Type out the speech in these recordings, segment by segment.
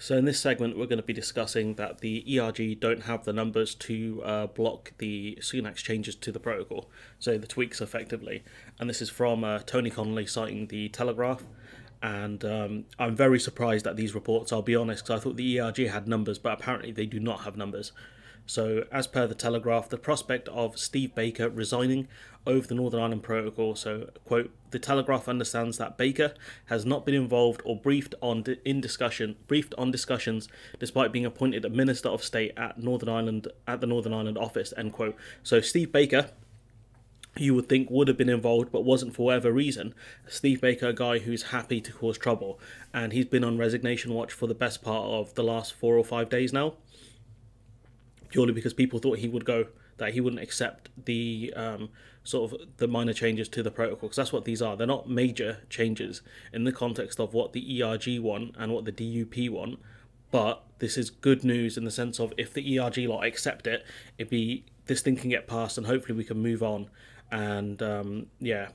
So in this segment, we're going to be discussing that the ERG don't have the numbers to block the Sunak's changes to the protocol, so the tweaks effectively. And this is from Tony Connolly citing the Telegraph. And I'm very surprised at these reports, I'll be honest, because I thought the ERG had numbers, but apparently they do not have numbers. So, as per the Telegraph, the prospect of Steve Baker resigning over the Northern Ireland Protocol. So, quote, the Telegraph understands that Baker has not been involved or briefed on discussions, despite being appointed a Minister of State at the Northern Ireland office. End quote. So, Steve Baker, you would think would have been involved but wasn't for whatever reason. Steve Baker, a guy who's happy to cause trouble, and he's been on resignation watch for the best part of the last 4 or 5 days now, purely because people thought he would go, that he wouldn't accept the sort of the minor changes to the protocol, because that's what these are. They're not major changes in the context of what the ERG want and what the DUP want, but this is good news in the sense of if the ERG lot accept it, this thing can get passed and hopefully we can move on. And yeah,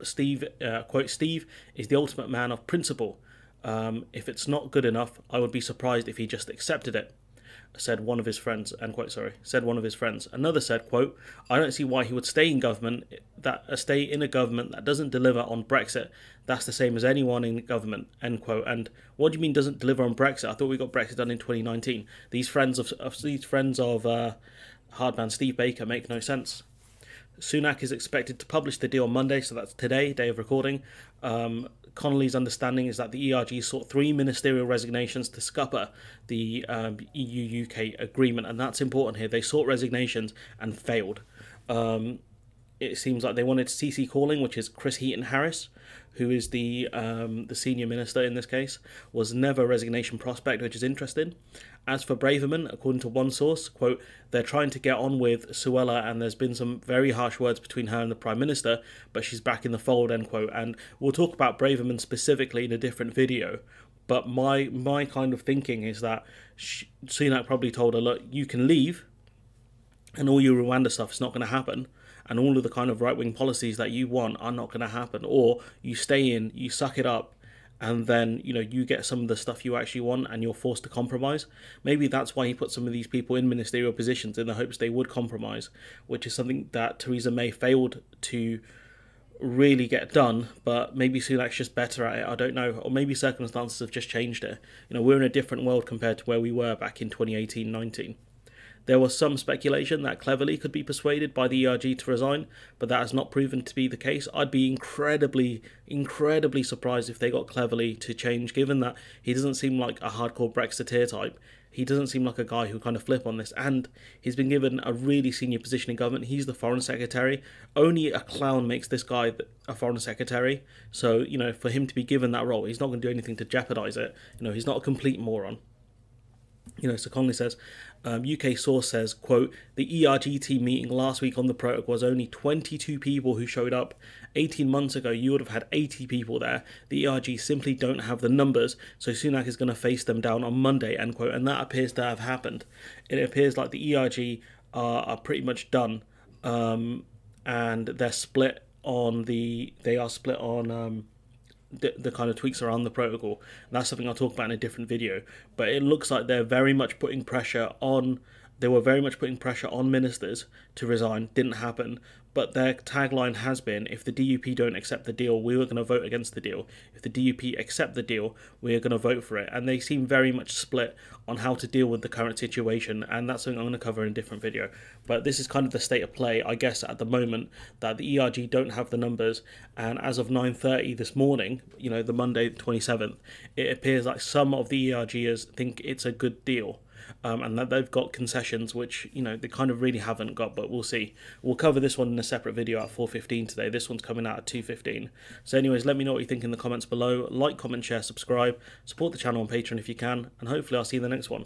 Steve, quote, Steve is the ultimate man of principle. If it's not good enough, I would be surprised if he just accepted it, said one of his friends, end quote, said one of his friends. Another said, quote, I don't see why he would stay in a government that doesn't deliver on Brexit. That's the same as anyone in government, end quote. And what do you mean doesn't deliver on Brexit? I thought we got Brexit done in 2019. These friends of hardman Steve Baker make no sense. Sunak is expected to publish the deal Monday, so that's today, day of recording. Connolly's understanding is that the ERG sought 3 ministerial resignations to scupper the EU-UK agreement, and that's important here. They sought resignations and failed. It seems like they wanted CC Calling, which is Chris Heaton-Harris, who is the senior minister in this case, was never a resignation prospect, which is interesting. As for Braverman, according to one source, quote, they're trying to get on with Suella and there's been some very harsh words between her and the Prime Minister, but she's back in the fold, end quote. And we'll talk about Braverman specifically in a different video. But my kind of thinking is that Sunak probably told her, look, you can leave and all your Rwanda stuff is not going to happen. And all of the kind of right-wing policies that you want are not going to happen. Or you stay in, you suck it up, and then, you know, you get some of the stuff you actually want and you're forced to compromise. Maybe that's why he put some of these people in ministerial positions in the hopes they would compromise, which is something that Theresa May failed to really get done, but maybe Sunak's just better at it, I don't know. Or maybe circumstances have just changed it. You know, we're in a different world compared to where we were back in 2018-19. There was some speculation that Cleverly could be persuaded by the ERG to resign, but that has not proven to be the case. I'd be incredibly surprised if they got Cleverly to change, given that he doesn't seem like a hardcore Brexiteer type. He doesn't seem like a guy who kind of flip on this, and he's been given a really senior position in government. He's the Foreign Secretary. Only a clown makes this guy a Foreign Secretary, so, you know, for him to be given that role, he's not going to do anything to jeopardise it. You know, he's not a complete moron. You know, so Connolly says, UK source says, quote, the ERG team meeting last week on the protocol was only 22 people who showed up. 18 months ago, you would have had 80 people there. The ERG simply don't have the numbers, so Sunak is going to face them down on Monday, end quote. And that appears to have happened. It appears like the ERG are pretty much done, and they're split on the kind of tweaks around the protocol. And that's something I'll talk about in a different video. But it looks like they're very much putting pressure on. They were very much putting pressure on ministers to resign. Didn't happen. But their tagline has been, if the DUP don't accept the deal, we are going to vote against the deal. If the DUP accept the deal, we are going to vote for it. And they seem very much split on how to deal with the current situation. And that's something I'm going to cover in a different video. But this is kind of the state of play, I guess, at the moment, that the ERG don't have the numbers. And as of 9:30 this morning, you know, the Monday, the 27th, it appears like some of the ERGers think it's a good deal. And that they've got concessions, which, you know, they kind of really haven't got, but we'll see. We'll cover this one in a separate video at 4:15 today. This one's coming out at 2:15. So anyways, let me know what you think in the comments below. Like, comment, share, subscribe. Support the channel on Patreon if you can, and hopefully I'll see you in the next one.